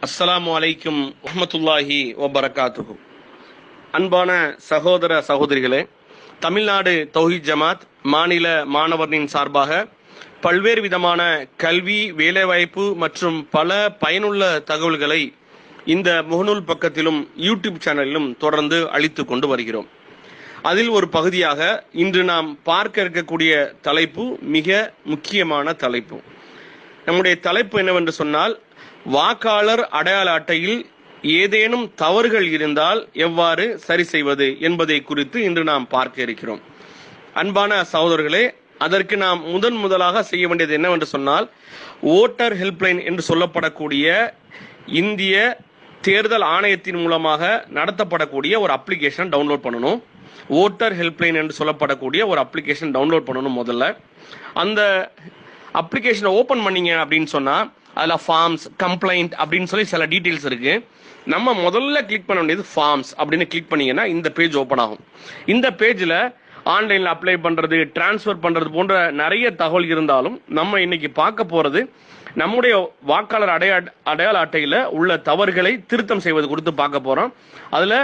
அஸ்ஸலாமு அலைக்கும் வரஹ்மத்துல்லாஹி வபரகாத்துஹு. அன்பான சகோதர சகோதரிகளே, தமிழ்நாடு தௌஹீத் ஜமாத் மாநில மாணவர்களின் சார்பாக பல்வேறு விதமான கல்வி, வேலைவாய்ப்பு மற்றும் பல பயனுள்ள தகவல்களை இந்த முகநூல் பக்கத்திலும் யூடியூப் சேனலிலும் தொடர்ந்து அளித்து கொண்டு வருகிறோம். அதில் ஒரு பகுதியாக இன்று நாம் பார்க்க இருக்கக்கூடிய தலைப்பு மிக முக்கியமான தலைப்பு. நம்முடைய தலைப்பு என்னவென்று சொன்னால், வாக்காளர் அடையாள அட்டையில் ஏதேனும் தவறுகள் இருந்தால் எவ்வாறு சரி செய்வது என்பதை குறித்து இன்று நாம் பார்க்க இருக்கிறோம். அன்பான சகோதரர்களே, அதற்கு நாம் முதலாக செய்ய வேண்டியது என்னவென்று சொன்னால், ஓட்டர் ஹெல்ப்லைன் என்று சொல்லப்படக்கூடிய இந்திய தேர்தல் ஆணையத்தின் மூலமாக நடத்தப்படக்கூடிய ஒரு அப்ளிகேஷன் டவுன்லோட் பண்ணணும். ஓட்டர் ஹெல்ப்லைன் என்று சொல்லப்படக்கூடிய ஒரு அப்ளிகேஷன் டவுன்லோட் பண்ணணும். முதல்ல அந்த அப்ளிகேஷனை ஓப்பன் பண்ணீங்க அப்படின்னு சொன்னால் அதில் ஃபார்ம்ஸ், கம்ப்ளைண்ட் அப்படின்னு சொல்லி சில டீட்டெயில்ஸ் இருக்கு. நம்ம முதல்ல கிளிக் பண்ண வேண்டியது ஃபார்ம்ஸ் அப்படின்னு கிளிக் பண்ணீங்கன்னா இந்த பேஜ் ஓப்பன் ஆகும். இந்த பேஜில் ஆன்லைனில் அப்ளை பண்ணுறது, டிரான்ஸ்ஃபர் பண்ணுறது போன்ற நிறைய தகவல் இருந்தாலும் நம்ம இன்னைக்கு பார்க்க போகிறது நம்முடைய வாக்காளர் அடையாள அட்டையில் உள்ள தவறுகளை திருத்தம் செய்வது குறித்து பார்க்க போகிறோம். அதில்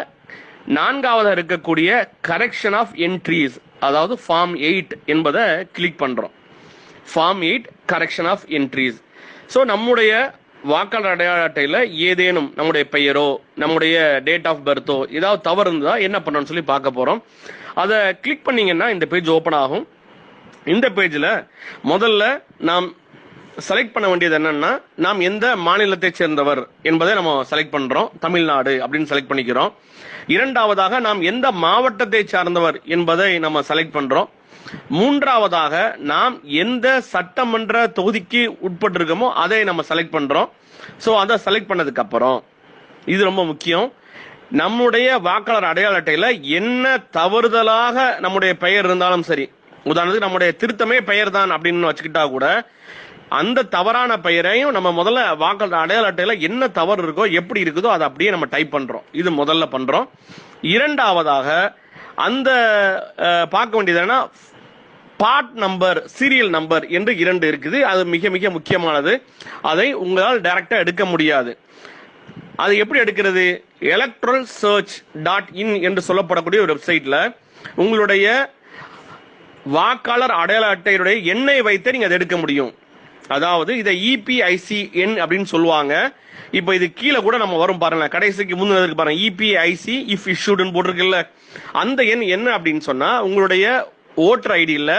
4ஆவதாக இருக்கக்கூடிய கரெக்ஷன் ஆஃப் என்ட்ரிஸ், அதாவது ஃபார்ம் 8 என்பதை கிளிக் பண்ணுறோம். Form 8 correction of entries. So நம்முடைய வாக்காளர் அடையாள அட்டையில் ஏதேனும் நம்முடைய பெயரோ நம்முடைய டேட் ஆஃப் பர்த்தோ ஏதாவது தவறு இருந்தால் என்ன பண்ணணும்னு சொல்லி பார்க்க போகிறோம். அதை கிளிக் பண்ணிங்கன்னா இந்த பேஜ் ஓப்பன் ஆகும். இந்த பேஜில் முதல்ல நாம் செலக்ட் பண்ண வேண்டியது என்னன்னா, நாம் எந்த மாநிலத்தை சேர்ந்தவர் என்பதை நம்ம செலக்ட் பண்ணுறோம். தமிழ்நாடு அப்படின்னு செலக்ட் பண்ணிக்கிறோம். இரண்டாவதாக நாம் எந்த மாவட்டத்தை சார்ந்தவர் என்பதை நம்ம செலக்ட் பண்ணுறோம். மூன்றாவதாக நாம் எந்த சட்டமன்ற தொகுதிக்கு உட்பட்டிருக்கோமோ அதை நம்ம செலக்ட் பண்றோம். ஸோ அதை செலக்ட் பண்ணதுக்கு அப்புறம், இது ரொம்ப முக்கியம், நம்முடைய வாக்காளர் அடையாள அட்டையில என்ன தவறுதலாக நம்முடைய பெயர் இருந்தாலும் சரி, உதாரணத்துக்கு நம்முடைய திருத்தமே பெயர் தான் அப்படின்னு வச்சுக்கிட்டா கூட அந்த தவறான பெயரையும் நம்ம முதல்ல வாக்காளர் அடையாள அட்டையில என்ன தவறு இருக்கோ, எப்படி இருக்குதோ அதை அப்படியே நம்ம டைப் பண்றோம். இது முதல்ல பண்றோம். இரண்டாவதாக அந்த பார்க்க வேண்டியதுன்னா பார்ட் நம்பர், சீரியல் நம்பர் என்று 2 இருக்குது. அது மிக மிக முக்கியமானது. அதை உங்களால் டைரக்டா எடுக்க முடியாது. அது எப்படி எடுக்கிறது? electoralsearch.in என்று சொல்லப்படக்கூடிய ஒரு வெப்சைட்ல உங்களுடைய வாக்காளர் அடையாள அட்டையுடைய எண்ணை வைத்து நீங்க அதை எடுக்க முடியும். அதாவது இதை EPIC எண் அப்படின்னு சொல்லுவாங்க. இப்போ இது கீழே கூட நம்ம வரும் பாருங்க, கடைசிக்கு முன்னதுக்கு பாருங்க, EPIC இஃப் இஷ்யூடுன்னு போட்டிருக்குல்ல, அந்த எண் என்ன அப்படின்னு சொன்னா, உங்களுடைய ஓட்டர் ஐடியில்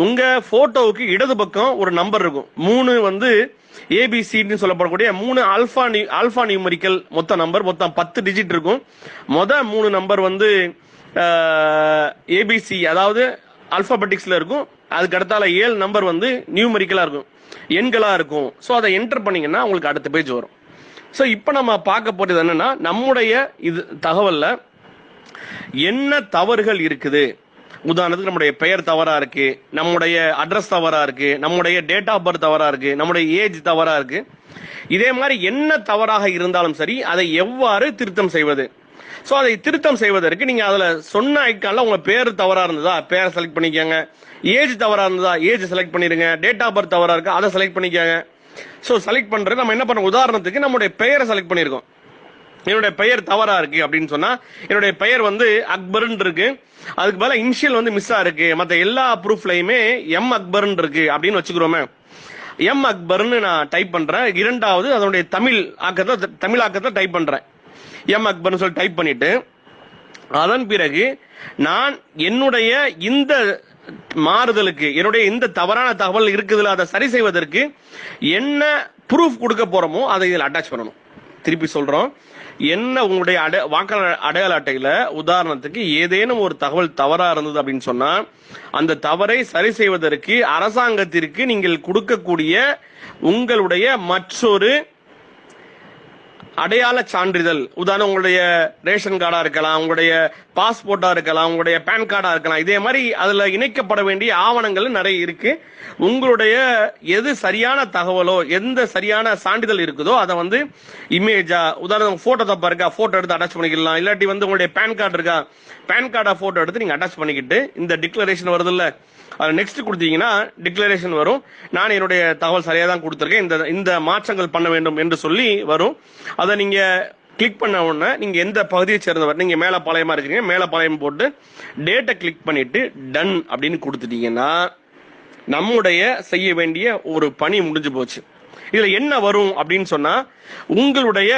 உங்க போட்டோவுக்கு இடது பக்கம் ஒரு நம்பர் இருக்கும். 3 வந்து ஏபிசின்னு சொல்லப்படக்கூடிய 3 ஆல்பா நியூமரிக்கல் மொத்த நம்பர், மொத்தம் 10 டிஜிட் இருக்கும். 3 நம்பர் வந்து ஏபிசி, அதாவது ஆல்பாபெட்டிக்ஸ்ல இருக்கும். அதுக்கு அடுத்தால 7 நம்பர் வந்து நியூமரிக்கலா இருக்கும், எண்களா இருக்கும். ஸோ அதை என்டர் பண்ணீங்கன்னா உங்களுக்கு அடுத்த பேஜ் வரும். ஸோ இப்போ நம்ம பார்க்க போறது என்னன்னா, நம்முடைய இது தகவல்ல என்ன தவறுகள் இருக்குது. உதாரணத்துக்கு நம்முடைய பெயர் தவறா இருக்கு, நம்முடைய அட்ரஸ் தவறா இருக்கு, நம்முடைய டேட் ஆஃப் பர்த் தவறா இருக்கு, நம்முடைய ஏஜ் தவறா இருக்கு. இதே மாதிரி என்ன தவறாக இருந்தாலும் சரி, அதை எவ்வாறு திருத்தம் செய்வது. ஸோ அதை திருத்தம் செய்வதற்கு நீங்க அதுல சொன்ன ஐக்கான்ல உங்க பேர் தவறா இருந்ததா பேரை செலக்ட் பண்ணிக்கோங்க, ஏஜ் தவறா இருந்ததா ஏஜ் செலக்ட் பண்ணிருங்க, டேட் ஆஃப் பர்த் தவறா இருக்கா அதை செலக்ட் பண்ணிக்கோங்க. ஸோ செலக்ட் பண்றது நம்ம என்ன பண்ணோம், உதாரணத்துக்கு நம்முடைய பெயரை செலக்ட் பண்ணிருக்கோம். என்னுடைய பெயர் தவறா இருக்கு அப்படின்னு சொன்னா, என்னுடைய பெயர் வந்து அக்பர்ன்னு இருக்கு, அதுக்கு பதிலா இனிஷியல் வந்து மிஸ்ஸா இருக்கு, மற்ற எல்லா ப்ரூஃப்லயுமே எம் அக்பர்ன்னு இருக்கு அப்படின்னு வச்சுக்கிறோமே. எம் அக்பர்ன்னு நான் டைப் பண்றேன். இரண்டாவது அதனுடைய தமிழ் ஆக்கத்தை டைப் பண்றேன். எம் அக்பர்னு சொல்லி டைப் பண்ணிட்டு, அதன் பிறகு நான் என்னுடைய இந்த மாறுதலுக்கு, என்னுடைய இந்த தவறான தகவல் இருக்குதுல அதை சரி செய்வதற்கு என்ன ப்ரூஃப் கொடுக்க போறோமோ அதை இதில் அட்டாச் பண்ணணும். திருப்பி சொல்றோம், என்ன உங்களுடைய வாக்காளர் அடையாள அட்டையில உதாரணத்துக்கு ஏதேனும் ஒரு தகவல் தவறா இருந்தது அப்படின்னு சொன்னா, அந்த தவறை சரி செய்வதற்கு அரசாங்கத்திற்கு நீங்கள் கொடுக்கக்கூடிய உங்களுடைய மற்றொரு அடையாள சான்றிதழ், உதாரணம் உங்களுடைய ரேஷன் கார்டா இருக்கலாம், உங்களுடைய பாஸ்போர்ட்டா இருக்கலாம், உங்களுடைய பேன் கார்டா இருக்கலாம். இதே மாதிரி அதுல இணைக்கப்பட வேண்டிய ஆவணங்கள் நிறைய இருக்கு. உங்களுடைய எது சரியான தகவலோ, எந்த சரியான சான்றிதழ் இருக்குதோ அதை வந்து இமேஜா, உதாரணம் போட்டோ தப்பா இருக்கா, போட்டோ எடுத்து அட்டாச் பண்ணிக்கலாம். இல்லாட்டி வந்து உங்களுடைய பேன் கார்டு இருக்கா, பேன் கார்டா போட்டோ எடுத்து நீங்க அட்டாச் பண்ணிக்கிட்டு இந்த டிக்ளரேஷன் வருது இல்ல, அது நெக்ஸ்ட் கொடுத்தீங்கன்னா டிக்ளரேஷன் வரும். நான் என்னுடைய தகவல் சரியா தான் கொடுத்துருக்கேன், இந்த மாற்றங்கள் பண்ண வேண்டும் என்று சொல்லி வரும். அதை நீங்க கிளிக் பண்ண உடனே நீங்க எந்த பகுதியை சேர்ந்தவர், நீங்க மேலப்பாளையமா இருக்கீங்க, மேலப்பாளையம் போட்டு டேட்டை கிளிக் பண்ணிட்டு டன் அப்படின்னு கொடுத்துட்டீங்கன்னா நம்முடைய செய்ய வேண்டிய ஒரு பணி முடிஞ்சு போச்சு. இதுல என்ன வரும் அப்படின்னு சொன்னா, உங்களுடைய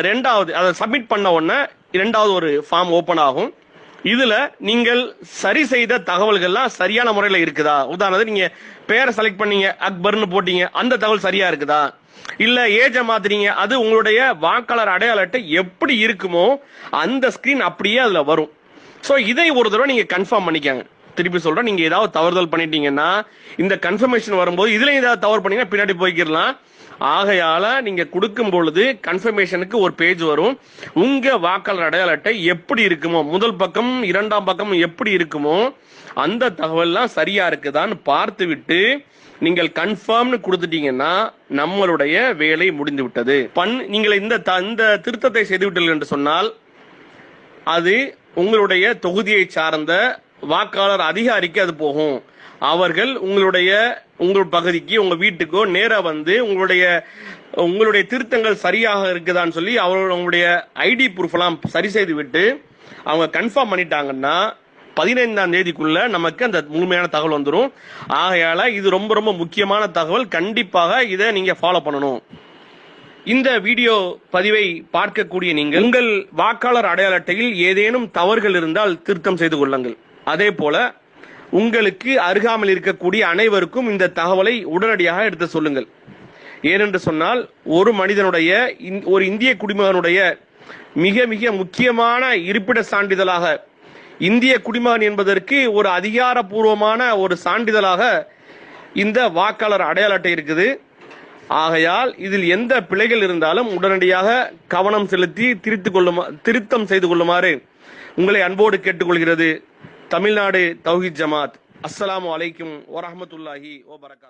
ரெண்டாவது அதை சப்மிட் பண்ண உடனே இரண்டாவது ஒரு ஃபார்ம் ஓபன் ஆகும். இதுல நீங்கள் சரி செய்த தகவல்கள்லாம் சரியான முறையில் இருக்குதா, உதாரணத்துக்கு நீங்க பேரை செலக்ட் பண்ணீங்க, அக்பர்னு போட்டீங்க, அந்த தகவல் சரியா இருக்குதா, இல்ல ஏஜ மாத்துறீங்க, அது உங்களுடைய வாக்காளர் அடையாள அட்டை எப்படி இருக்குமோ அந்த ஸ்கிரீன் அப்படியே அதுல வரும். சோ இதை ஒரு தடவை நீங்க கன்ஃபார்ம் பண்ணிக்கங்க. திருப்பி சொல்றேன், நீங்க ஏதாவது தவறுதல் பண்ணிட்டீங்கன்னா இந்த கன்ஃபர்மேஷன் வரும்போது இதுல ஏதாவது தவறு பண்ணீங்கன்னா பின்னாடி போய்க்கிடலாம். ஆகையால நீங்க கொடுக்கும் பொழுது கன்ஃபர்மேஷனுக்கு ஒரு பேஜ் வரும். உங்க வாக்காளர் அடையாள அட்டை எப்படி இருக்குமோ, முதல் பக்கம் இரண்டாம் பக்கம் எப்படி இருக்குமோ அந்த தகவல்லாம் சரியா இருக்குதான்னு பார்த்து விட்டு நீங்கள் கன்ஃபார்ம்னு கொடுத்துட்டீங்கன்னா நம்மளுடைய வேலை முடிந்து விட்டது. நீங்கள் இந்த திருத்தத்தை செய்து விட்டீர்கள் என்று சொன்னால் அது உங்களுடைய தொகுதியை சார்ந்த வாக்காளர் அதிகாரிக்கு அது போகும். அவர்கள் உங்கள் பகுதிக்கு, உங்க வீட்டுக்கோ நேரா வந்து உங்களுடைய திருத்தங்கள் சரியாக இருக்குதான்னு சொல்லி அவங்களுடைய ஐடி ப்ரூஃப் எல்லாம் சரி செய்து விட்டு அவங்க கன்ஃபார்ம் பண்ணிட்டாங்கன்னா 15ஆம் தேதிக்குள்ள நமக்கு அந்த முழுமையான தகவல் வந்துடும். ஆகையால இது ரொம்ப ரொம்ப முக்கியமான தகவல். கண்டிப்பாக இதை நீங்க ஃபாலோ பண்ணணும். இந்த வீடியோ பதிவை பார்க்கக்கூடிய நீங்கள் உங்கள் வாக்காளர் அடையாள அட்டையில் ஏதேனும் தவறுகள் இருந்தால் திருத்தம் செய்து கொள்ளுங்கள். அதே போல உங்களுக்கு அருகாமல் இருக்கக்கூடிய அனைவருக்கும் இந்த தகவலை உடனடியாக எடுத்து சொல்லுங்கள். ஏனென்று சொன்னால் ஒரு மனிதனுடைய, ஒரு இந்திய குடிமகனுடைய மிக மிக முக்கியமான இருப்பிட சான்றிதழாக, இந்திய குடிமகன் என்பதற்கு ஒரு அதிகாரப்பூர்வமான ஒரு சான்றிதழாக இந்த வாக்காளர் அடையாள அட்டை இருக்குது. ஆகையால் இதில் எந்த பிழைகள் இருந்தாலும் உடனடியாக கவனம் செலுத்தி திருத்தம் செய்து கொள்ளுமாறு உங்களை அன்போடு கேட்டுக்கொள்கிறது தமிழ்நாடு தௌஹீத் ஜமாத். அஸ்ஸலாமு அலைக்கும் வரஹ்மத்துல்லாஹி வபரகாத்துஹு.